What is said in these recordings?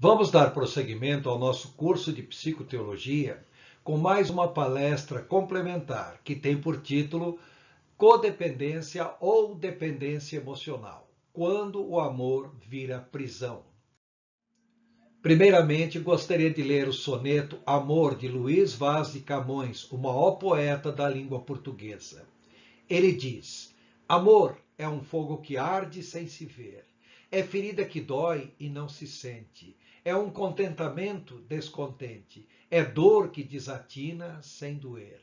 Vamos dar prosseguimento ao nosso curso de psicoteologia com mais uma palestra complementar que tem por título Codependência ou Dependência Emocional, quando o amor vira prisão. Primeiramente, gostaria de ler o soneto Amor de Luís Vaz de Camões, o maior poeta da língua portuguesa. Ele diz: Amor é um fogo que arde sem se ver, é ferida que dói e não se sente, é um contentamento descontente, é dor que desatina sem doer,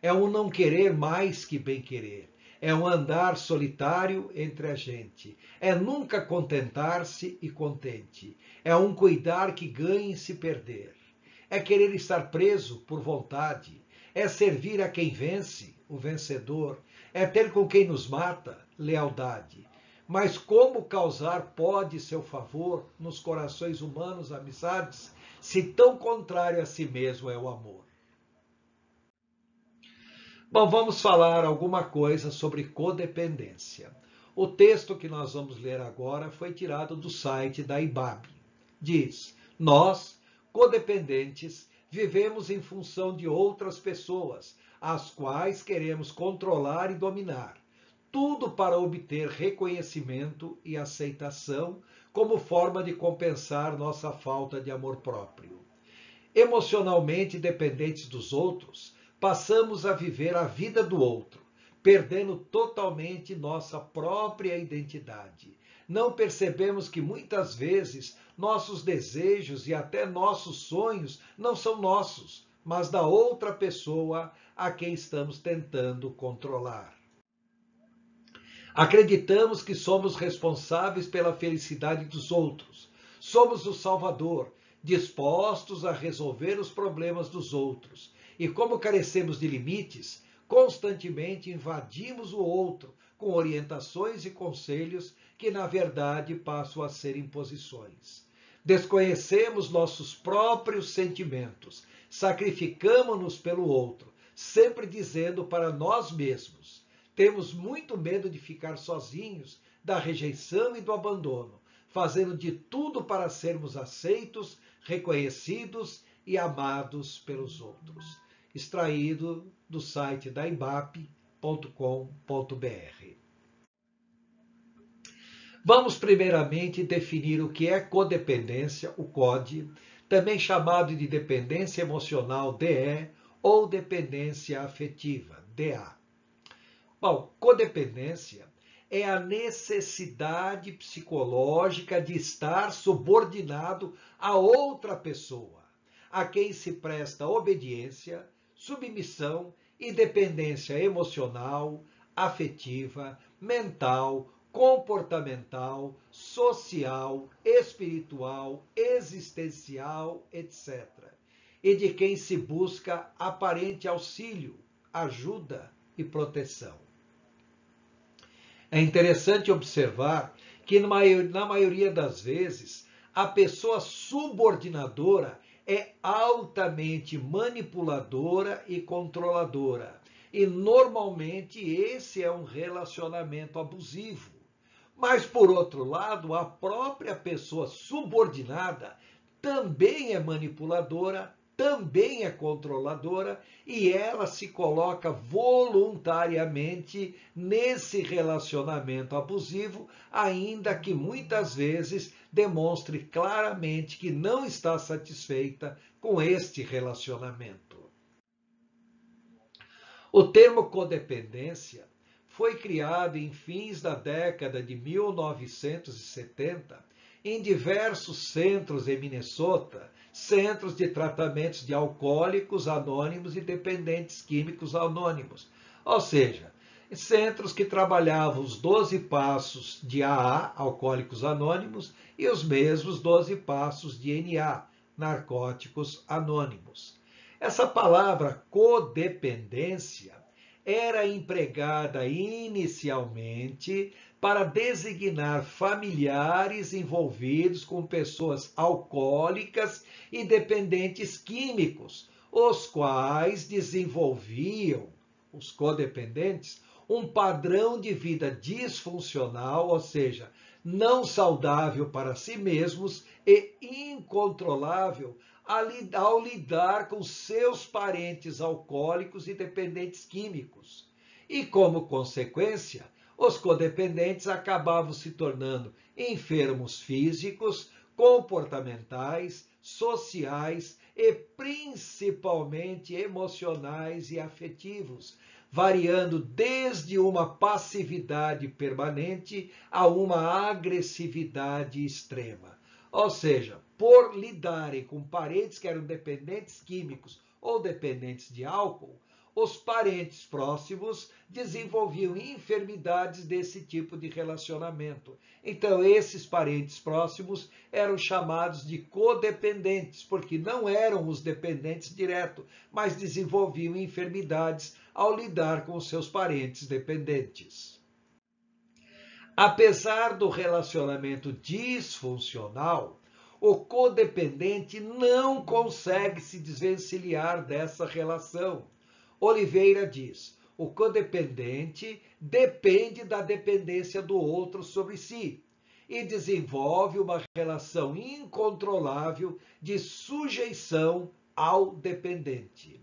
é um não querer mais que bem querer, é um andar solitário entre a gente, é nunca contentar-se e contente, é um cuidar que ganha em se perder, é querer estar preso por vontade, é servir a quem vence, o vencedor, é ter com quem nos mata, lealdade. Mas como causar pode seu favor nos corações humanos amizades, se tão contrário a si mesmo é o amor? Bom, vamos falar alguma coisa sobre codependência. O texto que nós vamos ler agora foi tirado do site da IBAB. Diz: nós, codependentes, vivemos em função de outras pessoas, as quais queremos controlar e dominar. Tudo para obter reconhecimento e aceitação como forma de compensar nossa falta de amor próprio. Emocionalmente dependentes dos outros, passamos a viver a vida do outro, perdendo totalmente nossa própria identidade. Não percebemos que muitas vezes nossos desejos e até nossos sonhos não são nossos, mas da outra pessoa a quem estamos tentando controlar. Acreditamos que somos responsáveis pela felicidade dos outros. Somos o Salvador, dispostos a resolver os problemas dos outros. E como carecemos de limites, constantemente invadimos o outro com orientações e conselhos que, na verdade, passam a ser imposições. Desconhecemos nossos próprios sentimentos, sacrificamos-nos pelo outro, sempre dizendo para nós mesmos: temos muito medo de ficar sozinhos, da rejeição e do abandono, fazendo de tudo para sermos aceitos, reconhecidos e amados pelos outros. Extraído do site da ibap.com.br. Vamos primeiramente definir o que é codependência, o COD, também chamado de dependência emocional, DE, ou dependência afetiva, DA. Bom, codependência é a necessidade psicológica de estar subordinado a outra pessoa, a quem se presta obediência, submissão e dependência emocional, afetiva, mental, comportamental, social, espiritual, existencial, etc. E de quem se busca aparente auxílio, ajuda e proteção. É interessante observar que, na maioria das vezes, a pessoa subordinadora é altamente manipuladora e controladora. E, normalmente, esse é um relacionamento abusivo. Mas, por outro lado, a própria pessoa subordinada também é manipuladora, também é controladora e ela se coloca voluntariamente nesse relacionamento abusivo, ainda que muitas vezes demonstre claramente que não está satisfeita com este relacionamento. O termo codependência foi criado em fins da década de 1970 em diversos centros em Minnesota, centros de tratamentos de alcoólicos anônimos e dependentes químicos anônimos. Ou seja, centros que trabalhavam os 12 passos de AA, Alcoólicos Anônimos, e os mesmos 12 passos de NA, Narcóticos Anônimos. Essa palavra codependência era empregada inicialmente para designar familiares envolvidos com pessoas alcoólicas e dependentes químicos, os quais desenvolviam, os codependentes, um padrão de vida disfuncional, ou seja, não saudável para si mesmos e incontrolável ao lidar com seus parentes alcoólicos e dependentes químicos. E, como consequência, os codependentes acabavam se tornando enfermos físicos, comportamentais, sociais e principalmente emocionais e afetivos, variando desde uma passividade permanente a uma agressividade extrema. Ou seja, por lidarem com parentes que eram dependentes químicos ou dependentes de álcool, os parentes próximos desenvolviam enfermidades desse tipo de relacionamento. Então, esses parentes próximos eram chamados de codependentes, porque não eram os dependentes direto, mas desenvolviam enfermidades ao lidar com os seus parentes dependentes. Apesar do relacionamento disfuncional, o codependente não consegue se desvencilhar dessa relação. Oliveira diz: o codependente depende da dependência do outro sobre si e desenvolve uma relação incontrolável de sujeição ao dependente.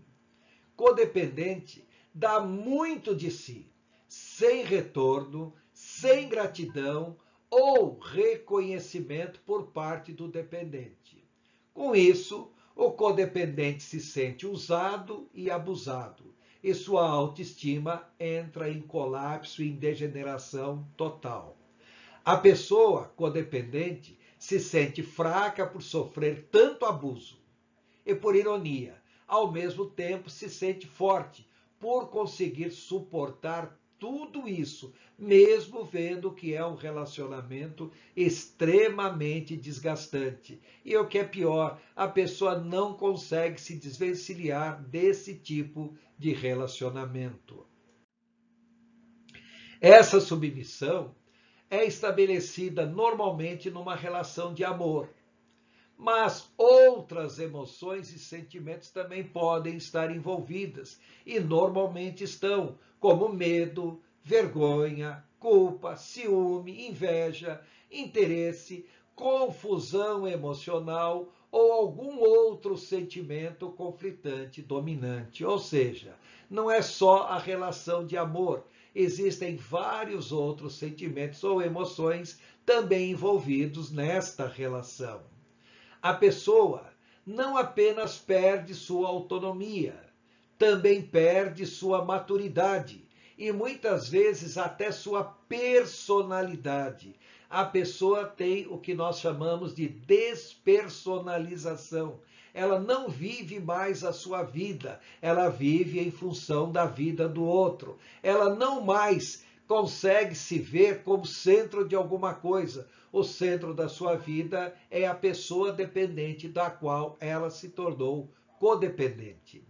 Codependente dá muito de si, sem retorno, sem gratidão ou reconhecimento por parte do dependente. Com isso, o codependente se sente usado e abusado, e sua autoestima entra em colapso e em degeneração total. A pessoa codependente se sente fraca por sofrer tanto abuso e, por ironia, ao mesmo tempo se sente forte por conseguir suportar tudo isso, mesmo vendo que é um relacionamento extremamente desgastante. E o que é pior, a pessoa não consegue se desvencilhar desse tipo de relacionamento. Essa submissão é estabelecida normalmente numa relação de amor. Mas outras emoções e sentimentos também podem estar envolvidas e normalmente estão, como medo, vergonha, culpa, ciúme, inveja, interesse, confusão emocional ou algum outro sentimento conflitante dominante. Ou seja, não é só a relação de amor, existem vários outros sentimentos ou emoções também envolvidos nesta relação. A pessoa não apenas perde sua autonomia, também perde sua maturidade e muitas vezes até sua personalidade. A pessoa tem o que nós chamamos de despersonalização. Ela não vive mais a sua vida, ela vive em função da vida do outro. Ela não mais consegue se ver como centro de alguma coisa. O centro da sua vida é a pessoa dependente da qual ela se tornou codependente.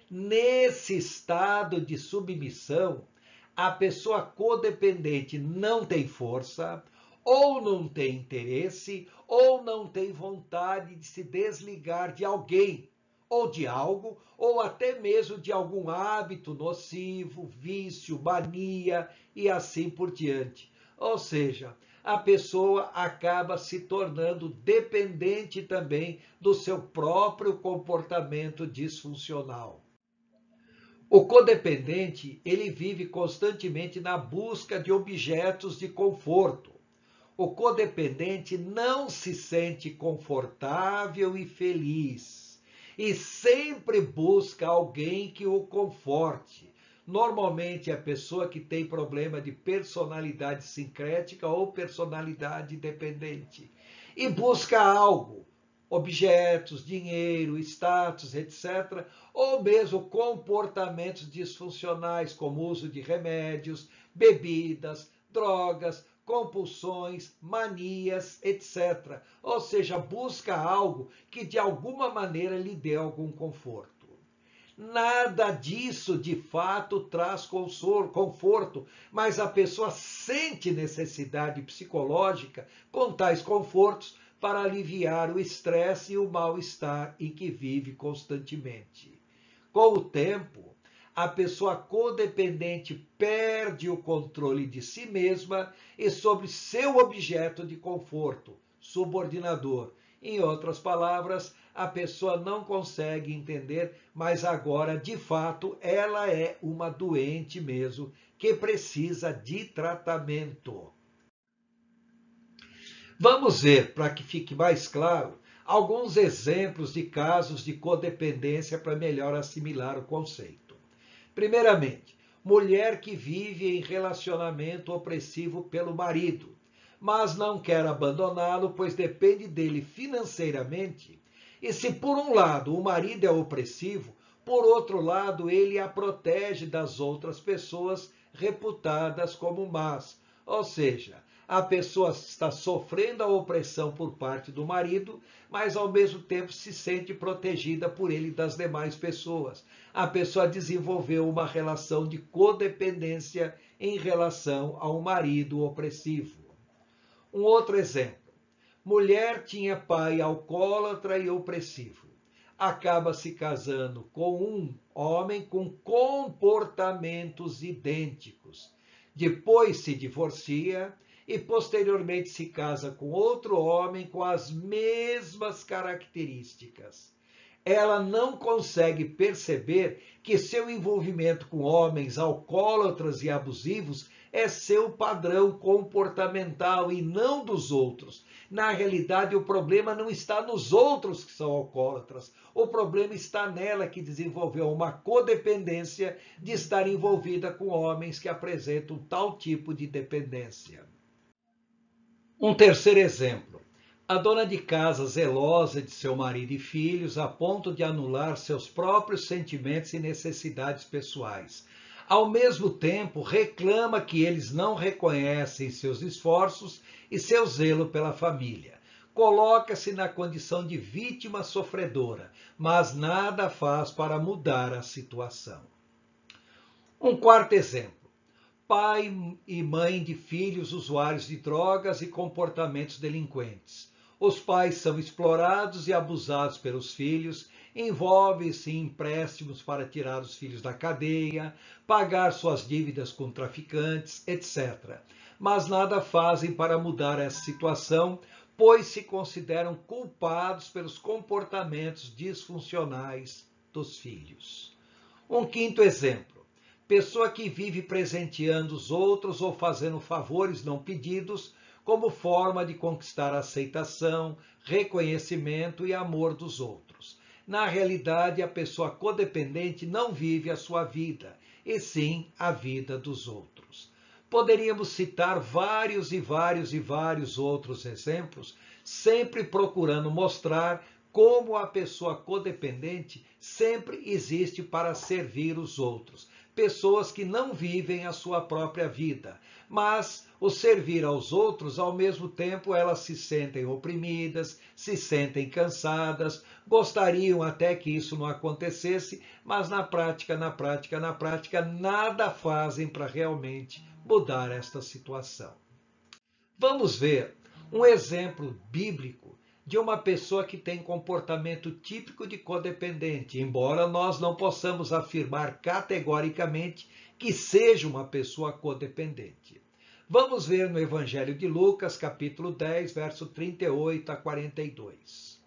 Nesse estado de submissão, a pessoa codependente não tem força, ou não tem interesse, ou não tem vontade de se desligar de alguém, ou de algo, ou até mesmo de algum hábito nocivo, vício, mania e assim por diante. Ou seja, a pessoa acaba se tornando dependente também do seu próprio comportamento disfuncional. O codependente, ele vive constantemente na busca de objetos de conforto. O codependente não se sente confortável e feliz e sempre busca alguém que o conforte. Normalmente é a pessoa que tem problema de personalidade sincrética ou personalidade dependente e busca algo, objetos, dinheiro, status, etc., ou mesmo comportamentos disfuncionais, como uso de remédios, bebidas, drogas, compulsões, manias, etc. Ou seja, busca algo que de alguma maneira lhe dê algum conforto. Nada disso de fato traz conforto, mas a pessoa sente necessidade psicológica com tais confortos para aliviar o estresse e o mal-estar em que vive constantemente. Com o tempo, a pessoa codependente perde o controle de si mesma e sobre seu objeto de conforto, subordinador, Em outras palavras, a pessoa não consegue entender, mas agora, de fato, ela é uma doente mesmo, que precisa de tratamento. Vamos ver, para que fique mais claro, alguns exemplos de casos de codependência para melhor assimilar o conceito. Primeiramente, mulher que vive em relacionamento opressivo pelo marido, mas não quer abandoná-lo, pois depende dele financeiramente. E se por um lado o marido é opressivo, por outro lado ele a protege das outras pessoas reputadas como más. Ou seja, a pessoa está sofrendo a opressão por parte do marido, mas ao mesmo tempo se sente protegida por ele das demais pessoas. A pessoa desenvolveu uma relação de codependência em relação ao marido opressivo. Um outro exemplo. Mulher tinha pai alcoólatra e opressivo. Acaba se casando com um homem com comportamentos idênticos. Depois se divorcia e posteriormente se casa com outro homem com as mesmas características. Ela não consegue perceber que seu envolvimento com homens alcoólatras e abusivos é seu padrão comportamental e não dos outros. Na realidade, o problema não está nos outros que são alcoólatras. O problema está nela, que desenvolveu uma codependência de estar envolvida com homens que apresentam tal tipo de dependência. Um terceiro exemplo. A dona de casa zelosa de seu marido e filhos, a ponto de anular seus próprios sentimentos e necessidades pessoais. Ao mesmo tempo, reclama que eles não reconhecem seus esforços e seu zelo pela família. Coloca-se na condição de vítima sofredora, mas nada faz para mudar a situação. Um quarto exemplo. Pai e mãe de filhos usuários de drogas e comportamentos delinquentes. Os pais são explorados e abusados pelos filhos, envolvem-se em empréstimos para tirar os filhos da cadeia, pagar suas dívidas com traficantes, etc. Mas nada fazem para mudar essa situação, pois se consideram culpados pelos comportamentos disfuncionais dos filhos. Um quinto exemplo. Pessoa que vive presenteando os outros ou fazendo favores não pedidos como forma de conquistar aceitação, reconhecimento e amor dos outros. Na realidade, a pessoa codependente não vive a sua vida, e sim a vida dos outros. Poderíamos citar vários outros exemplos, sempre procurando mostrar como a pessoa codependente sempre existe para servir os outros. Pessoas que não vivem a sua própria vida, mas o servir aos outros, ao mesmo tempo elas se sentem oprimidas, se sentem cansadas, gostariam até que isso não acontecesse, mas na prática, nada fazem para realmente mudar esta situação. Vamos ver um exemplo bíblico de uma pessoa que tem comportamento típico de codependente, embora nós não possamos afirmar categoricamente que seja uma pessoa codependente. Vamos ver no Evangelho de Lucas, capítulo 10, verso 38 a 42.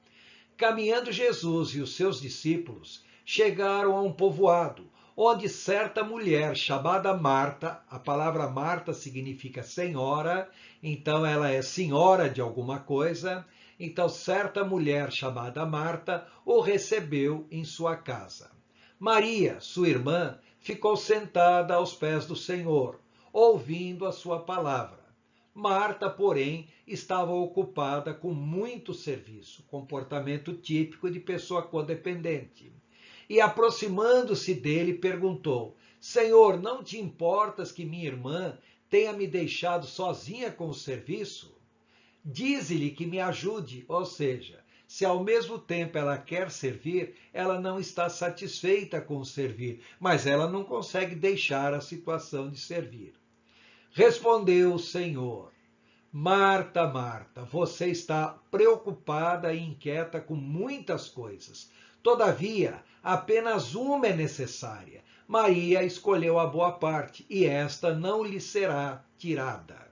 Caminhando Jesus e os seus discípulos chegaram a um povoado, onde certa mulher chamada Marta, a palavra Marta significa senhora, então ela é senhora de alguma coisa, então certa mulher chamada Marta o recebeu em sua casa. Maria, sua irmã, ficou sentada aos pés do Senhor, ouvindo a sua palavra. Marta, porém, estava ocupada com muito serviço, comportamento típico de pessoa codependente. E aproximando-se dele, perguntou: Senhor, não te importas que minha irmã tenha me deixado sozinha com o serviço? Dize-lhe que me ajude, ou seja, se ao mesmo tempo ela quer servir, ela não está satisfeita com servir, mas ela não consegue deixar a situação de servir. Respondeu o Senhor: Marta, Marta, você está preocupada e inquieta com muitas coisas. Todavia, apenas uma é necessária. Maria escolheu a boa parte, e esta não lhe será tirada.